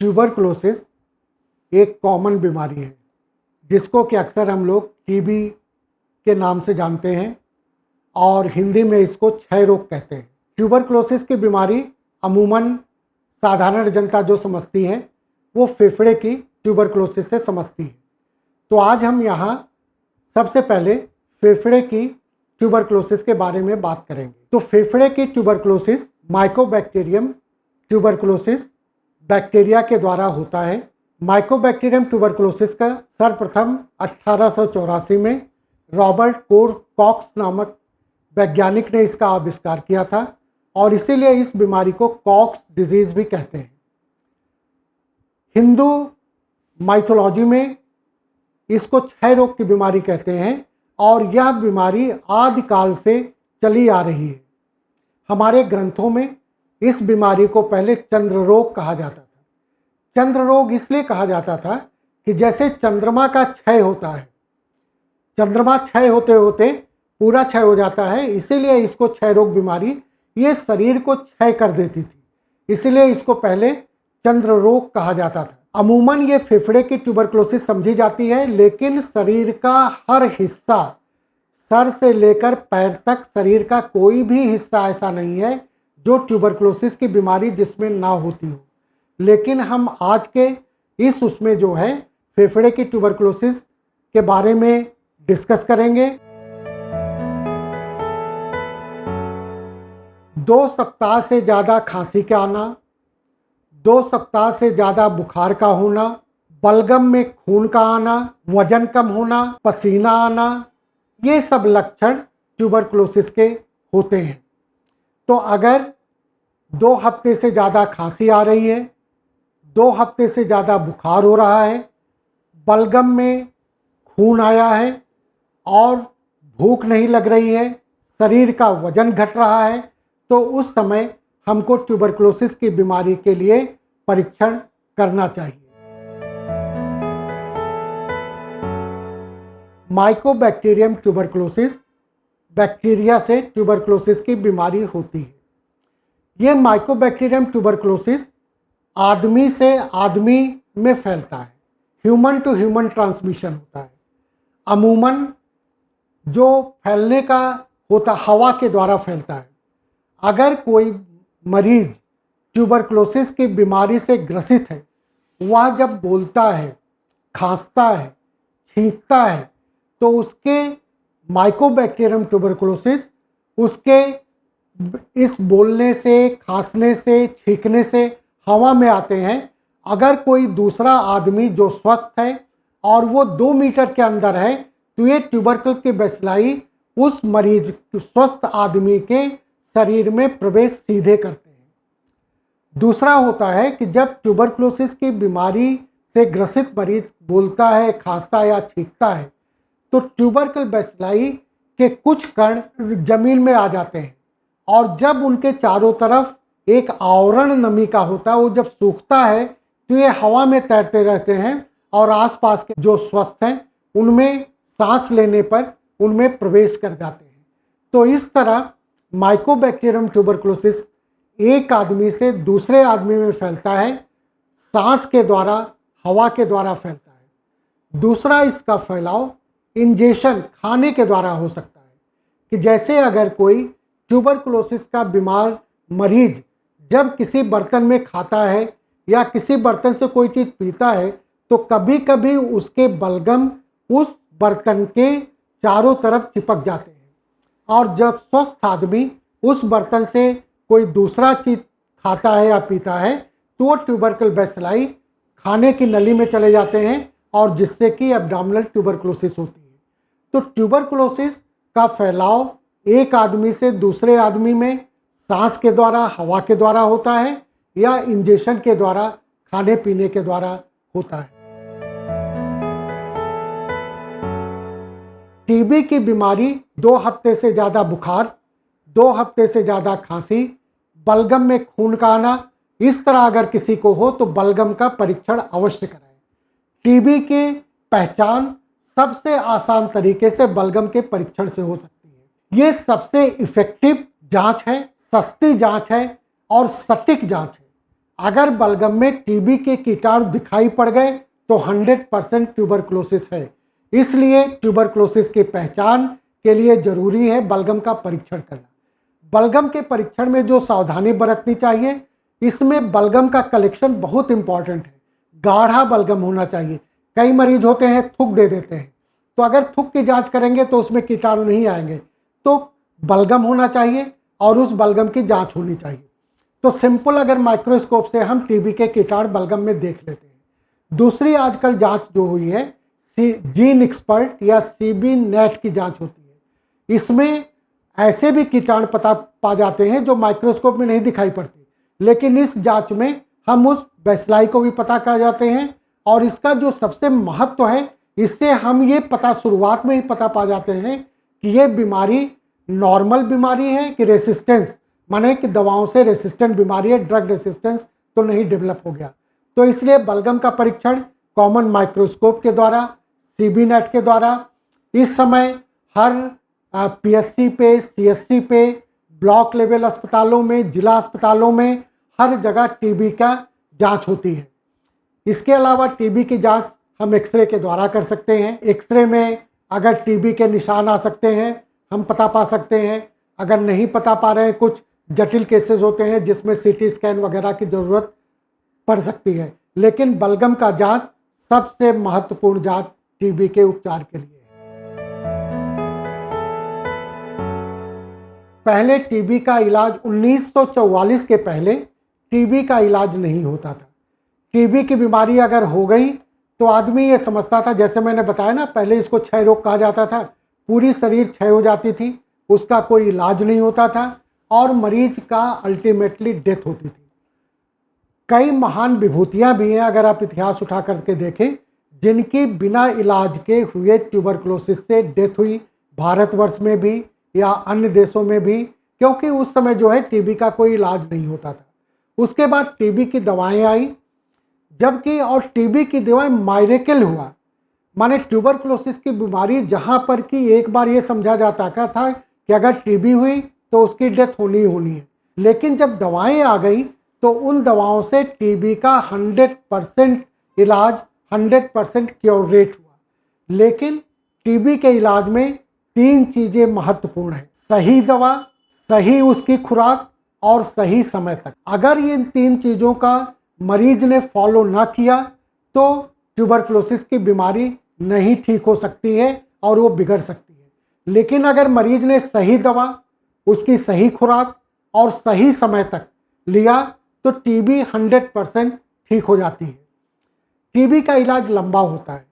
Tuberculosis एक common बीमारी है जिसको कि अक्सर हम लोग टीबी के नाम से जानते हैं और हिंदी में इसको क्षय रोग कहते हैं। ट्यूबरकुलोसिस की बीमारी अमूमन साधारण जनता जो समझती है वो फेफड़े की ट्यूबरकुलोसिस से समझती है। तो आज हम यहाँ सबसे पहले फेफड़े की ट्यूबरकुलोसिस के बारे में बात करेंगे। तो फेफड़े की ट्यूबरकुलोसिस माइकोबैक्टीरियम ट्यूबरकुलोसिस बैक्टीरिया के द्वारा होता है। माइकोबैक्टीरियम ट्यूबरकुलोसिस का सर्वप्रथम 1884 में रॉबर्ट कॉक्स नामक वैज्ञानिक ने इसका आविष्कार किया था और इसीलिए इस बीमारी को कॉक्स डिजीज भी कहते हैं। हिंदू माइथोलॉजी में इसको क्षय रोग की बीमारी कहते हैं और यह बीमारी आदिकाल से चली आ रही है। हमारे ग्रंथों में इस बीमारी को पहले चंद्र रोग कहा जाता था। चंद्र रोग इसलिए कहा जाता था कि जैसे चंद्रमा का क्षय होता है, चंद्रमा क्षय होते होते पूरा क्षय हो जाता है, इसीलिए इसको क्षय रोग बीमारी ये शरीर को क्षय कर देती थी, इसीलिए इसको पहले चंद्र रोग कहा जाता था। अमूमन ये फेफड़े की ट्यूबरकुलोसिस समझी जाती है, लेकिन शरीर का हर हिस्सा, सर से लेकर पैर तक शरीर का कोई भी हिस्सा ऐसा नहीं है जो ट्यूबरकुलोसिस की बीमारी जिसमें ना होती हो। लेकिन हम आज के इस उसमें जो है फेफड़े की ट्यूबरकुलोसिस के बारे में डिस्कस करेंगे। 2 सप्ताह से ज़्यादा खांसी का आना, 2 सप्ताह से ज़्यादा बुखार का होना, बलगम में खून का आना, वजन कम होना, पसीना आना, ये सब लक्षण ट्यूबरकुलोसिस के होते हैं। तो अगर 2 हफ्ते से ज़्यादा खांसी आ रही है, 2 हफ्ते से ज़्यादा बुखार हो रहा है, बलगम में खून आया है और भूख नहीं लग रही है, शरीर का वजन घट रहा है, तो उस समय हमको ट्यूबरकुलोसिस की बीमारी के लिए परीक्षण करना चाहिए। माइकोबैक्टीरियम ट्यूबरकुलोसिस बैक्टीरिया से ट्यूबरकुलोसिस की बीमारी होती है। ये माइकोबैक्टीरियम ट्यूबरकुलोसिस आदमी से आदमी में फैलता है, ह्यूमन टू ह्यूमन ट्रांसमिशन होता है। अमूमन जो फैलने का होता हवा के द्वारा फैलता है। अगर कोई मरीज ट्यूबरकुलोसिस की बीमारी से ग्रसित है, वह जब बोलता है, खांसता है, छींकता है, तो उसके माइकोबैक्टीरियम ट्यूबरकुलोसिस उसके इस बोलने से, खांसने से, छींकने से हवा में आते हैं। अगर कोई दूसरा आदमी जो स्वस्थ है और वो 2 मीटर के अंदर है, तो ये ट्यूबरकुल के बैसिलाई उस मरीज स्वस्थ आदमी के शरीर में प्रवेश सीधे करते हैं। दूसरा होता है कि जब ट्यूबरकुलोसिस की बीमारी से ग्रसित मरीज बोलता है, खांसता है या छींकता है, तो ट्यूबरकुल बैसिलाई के कुछ कण जमीन में आ जाते हैं और जब उनके चारों तरफ एक आवरण नमी का होता है, वो जब सूखता है तो ये हवा में तैरते रहते हैं और आसपास के जो स्वस्थ हैं उनमें सांस लेने पर उनमें प्रवेश कर जाते हैं। तो इस तरह माइकोबैक्टीरियम ट्यूबरकुलोसिस एक आदमी से दूसरे आदमी में फैलता है, सांस के द्वारा, हवा के द्वारा फैलता है। दूसरा इसका फैलाव इंजेक्शन खाने के द्वारा हो सकता है कि जैसे अगर कोई ट्यूबरकुलोसिस का बीमार मरीज जब किसी बर्तन में खाता है या किसी बर्तन से कोई चीज़ पीता है, तो कभी कभी उसके बलगम उस बर्तन के चारों तरफ चिपक जाते हैं और जब स्वस्थ आदमी उस बर्तन से कोई दूसरा चीज़ खाता है या पीता है, तो वो ट्यूबरकुल बैसिलाई खाने की नली में चले जाते हैं और जिससे कि एब्डोमिनल ट्यूबरकुलोसिस होती है। तो ट्यूबरकुलोसिस का फैलाव एक आदमी से दूसरे आदमी में सांस के द्वारा, हवा के द्वारा होता है या इंजेक्शन के द्वारा, खाने पीने के द्वारा होता है। टीबी की बीमारी 2 हफ्ते से ज़्यादा बुखार, 2 हफ्ते से ज़्यादा खांसी, बलगम में खून का आना, इस तरह अगर किसी को हो तो बलगम का परीक्षण अवश्य कराएं। टीबी की पहचान सबसे आसान तरीके से बलगम के परीक्षण से हो सकती है। ये सबसे इफेक्टिव जांच है, सस्ती जांच है और सटीक जांच है। अगर बलगम में टीबी के कीटाणु दिखाई पड़ गए तो 100% ट्यूबरक्लोसिस है। इसलिए ट्यूबरक्लोसिस की पहचान के लिए जरूरी है बलगम का परीक्षण करना। बलगम के परीक्षण में जो सावधानी बरतनी चाहिए, इसमें बलगम का कलेक्शन बहुत इंपॉर्टेंट है। गाढ़ा बलगम होना चाहिए। कई मरीज होते हैं थूक दे देते हैं, तो अगर थूक की जांच करेंगे तो उसमें कीटाणु नहीं आएंगे। तो बलगम होना चाहिए और उस बलगम की जांच होनी चाहिए। तो सिंपल अगर माइक्रोस्कोप से हम टीबी के कीटाणु बलगम में देख लेते हैं। दूसरी आजकल जांच जो हुई है जीन एक्सपर्ट या सीबी नेट की जांच होती है। इसमें ऐसे भी कीटाणु पा जाते हैं जो माइक्रोस्कोप में नहीं दिखाई पड़ते, लेकिन इस जांच में हम उस बैसिलाई को भी पता कर जाते हैं। और इसका जो सबसे महत्व है, इससे हम ये पता शुरुआत में ही पता पा जाते हैं कि ये बीमारी नॉर्मल बीमारी है कि रेसिस्टेंस, माने कि दवाओं से रेसिस्टेंट बीमारी है, ड्रग रेसिस्टेंस तो नहीं डेवलप हो गया। तो इसलिए बलगम का परीक्षण कॉमन माइक्रोस्कोप के द्वारा, सीबी नेट के द्वारा इस समय हर पीएससी पे, सीएससी पे, ब्लॉक लेवल अस्पतालों में, जिला अस्पतालों में हर जगह टीबी का जांच होती है। इसके अलावा टीबी की जांच हम एक्सरे के द्वारा कर सकते हैं। एक्सरे में अगर टीबी के निशान आ सकते हैं हम पता पा सकते हैं। अगर नहीं पता पा रहे हैं, कुछ जटिल केसेस होते हैं जिसमें सीटी स्कैन वगैरह की ज़रूरत पड़ सकती है, लेकिन बलगम का जांच सबसे महत्वपूर्ण जांच टीबी के उपचार के लिए है। पहले टीबी का इलाज 1944 के पहले टीबी का इलाज नहीं होता था। टीबी की बीमारी अगर हो गई तो आदमी ये समझता था, जैसे मैंने बताया ना पहले, इसको क्षय रोग कहा जाता था। पूरी शरीर क्षय हो जाती थी, उसका कोई इलाज नहीं होता था और मरीज का अल्टीमेटली डेथ होती थी। कई महान विभूतियां भी हैं, अगर आप इतिहास उठा करके देखें, जिनकी बिना इलाज के हुए ट्यूबरक्लोसिस से डेथ हुई, भारतवर्ष में भी या अन्य देशों में भी, क्योंकि उस समय जो है टीबी का कोई इलाज नहीं होता था। उसके बाद टीबी की दवाएं आई, जबकि और टीबी की दवाएं मायरेकल हुआ, माने ट्यूबरक्लोसिस की बीमारी जहां पर कि एक बार ये समझा जाता था कि अगर टीबी हुई तो उसकी डेथ होनी ही होनी है, लेकिन जब दवाएं आ गई तो उन दवाओं से टीबी का 100% इलाज, 100% क्योर रेट हुआ। लेकिन टीबी के इलाज में 3 चीज़ें महत्वपूर्ण हैं: सही दवा, सही उसकी खुराक और सही समय तक। अगर इन 3 चीज़ों का मरीज ने फॉलो ना किया तो ट्यूबरक्लोसिस की बीमारी नहीं ठीक हो सकती है और वो बिगड़ सकती है। लेकिन अगर मरीज ने सही दवा, उसकी सही खुराक और सही समय तक लिया तो टीबी 100% ठीक हो जाती है। टीबी का इलाज लंबा होता है।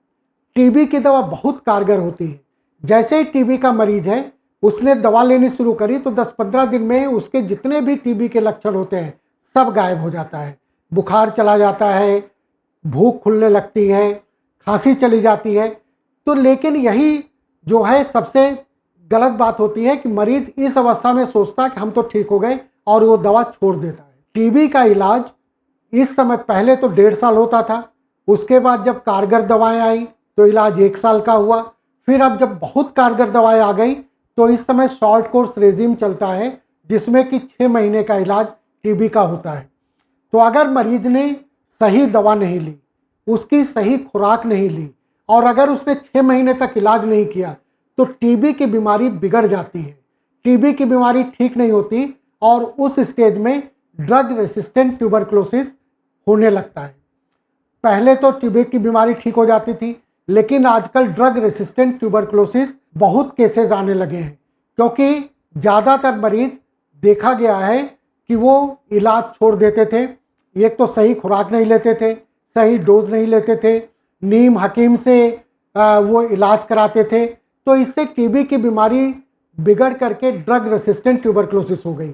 टीबी की दवा बहुत कारगर होती है। जैसे ही टीबी का मरीज है, उसने दवा लेनी शुरू करी तो 10-15 दिन में उसके जितने भी टीबी के लक्षण होते हैं सब गायब हो जाता है। बुखार चला जाता है, भूख खुलने लगती है, खांसी चली जाती है। तो लेकिन यही जो है सबसे गलत बात होती है कि मरीज इस अवस्था में सोचता है कि हम तो ठीक हो गए और वो दवा छोड़ देता है। टीबी का इलाज इस समय पहले तो 1.5 साल होता था, उसके बाद जब कारगर दवाएं आई तो इलाज 1 साल का हुआ। फिर अब जब बहुत कारगर दवाएं आ गई तो इस समय शॉर्ट कोर्स रेजिम चलता है, जिसमें कि 6 महीने का इलाज टीबी का होता है। तो अगर मरीज ने सही दवा नहीं ली, उसकी सही खुराक नहीं ली और अगर उसने 6 महीने तक इलाज नहीं किया तो टीबी की बीमारी बिगड़ जाती है। टीबी की बीमारी ठीक नहीं होती और उस स्टेज में ड्रग रेसिस्टेंट ट्यूबरक्लोसिस होने लगता है। पहले तो टीबी की बीमारी ठीक हो जाती थी, लेकिन आजकल ड्रग रेसिस्टेंट ट्यूबरक्लोसिस बहुत केसेस आने लगे हैं, क्योंकि ज़्यादातर मरीज देखा गया है कि वो इलाज छोड़ देते थे। एक तो सही खुराक नहीं लेते थे, सही डोज नहीं लेते थे, नीम हकीम से वो इलाज कराते थे, तो इससे टीबी की बीमारी बिगड़ करके ड्रग रेसिस्टेंट ट्यूबरक्लोसिस हो गई।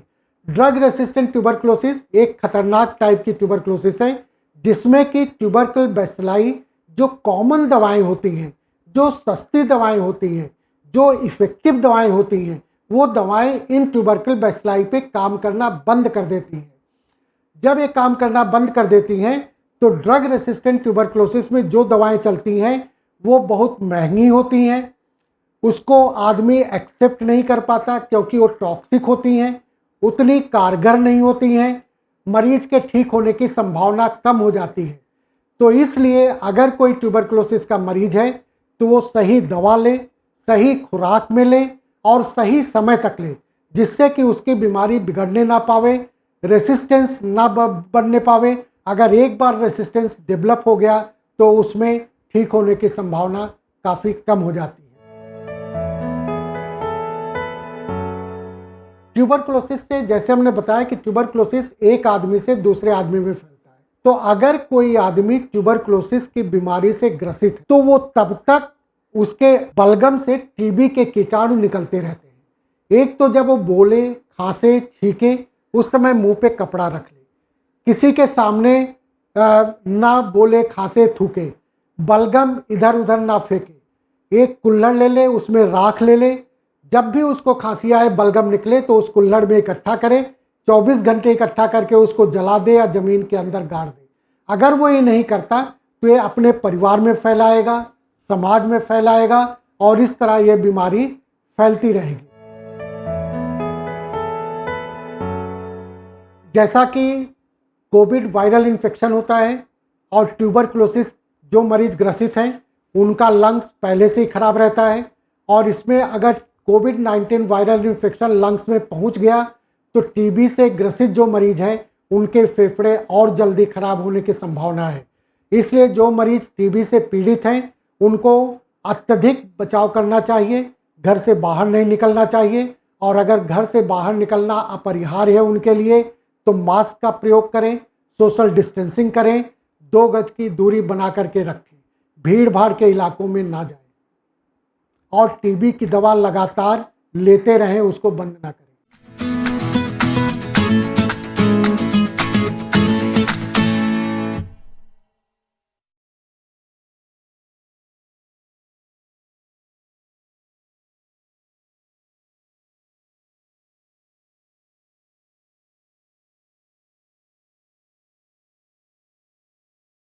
ड्रग रेसिस्टेंट ट्यूबरक्लोसिस एक खतरनाक टाइप की ट्यूबरक्लोसिस है, जिसमें कि ट्यूबरकल बैसिलाई जो कॉमन दवाएं होती हैं, जो सस्ती दवाएं होती हैं, जो इफ़ेक्टिव दवाएं होती हैं, वो दवाएं इन ट्यूबरकल बैसिलाई पे काम करना बंद कर देती हैं। जब ये काम करना बंद कर देती हैं तो ड्रग रेसिस्टेंट ट्यूबरक्लोसिस में जो दवाएं चलती हैं वो बहुत महंगी होती हैं, उसको आदमी एक्सेप्ट नहीं कर पाता क्योंकि वो टॉक्सिक होती हैं, उतनी कारगर नहीं होती हैं, मरीज के ठीक होने की संभावना कम हो जाती है। तो इसलिए अगर कोई ट्यूबरकुलोसिस का मरीज है तो वो सही दवा ले, सही खुराक में ले और सही समय तक ले, जिससे कि उसकी बीमारी बिगड़ने ना पावे, रेसिस्टेंस ना बनने पावे। अगर एक बार रेसिस्टेंस डेवलप हो गया तो उसमें ठीक होने की संभावना काफ़ी कम हो जाती है। ट्यूबरकुलोसिस से, जैसे हमने बताया कि ट्यूबरकुलोसिस एक आदमी से दूसरे आदमी में फैलता है, तो अगर कोई आदमी ट्यूबरकुलोसिस की बीमारी से ग्रसित है तो वो तब तक उसके बलगम से टीबी के कीटाणु निकलते रहते हैं। एक तो जब वो बोले, खांसे, छींके, उस समय मुंह पे कपड़ा रख ले, किसी के सामने ना बोले, खांसे, थूके, बलगम इधर उधर ना फेंके, एक कुल्हड़ ले ले, उसमें राख ले ले, जब भी उसको खांसी आए, बलगम निकले तो उस कुल्हड़ में इकट्ठा करे, 24 घंटे इकट्ठा करके उसको जला दे या जमीन के अंदर गाड़ दे। अगर वो ये नहीं करता तो ये अपने परिवार में फैलाएगा, समाज में फैलाएगा और इस तरह ये बीमारी फैलती रहेगी। जैसा कि कोविड वायरल इन्फेक्शन होता है और ट्यूबरकुलोसिस जो मरीज ग्रसित हैं उनका लंग्स पहले से ही खराब रहता है, और इसमें अगर कोविड-19 वायरल इन्फेक्शन लंग्स में पहुंच गया तो टीबी से ग्रसित जो मरीज हैं उनके फेफड़े और जल्दी खराब होने की संभावना है। इसलिए जो मरीज टीबी से पीड़ित हैं उनको अत्यधिक बचाव करना चाहिए, घर से बाहर नहीं निकलना चाहिए, और अगर घर से बाहर निकलना अपरिहार्य है उनके लिए तो मास्क का प्रयोग करें, सोशल डिस्टेंसिंग करें, 2 गज की दूरी बना करके रखें, भीड़ भाड़ के इलाकों में ना जाएं और टीबी की दवा लगातार लेते रहें, उसको बंद ना करें।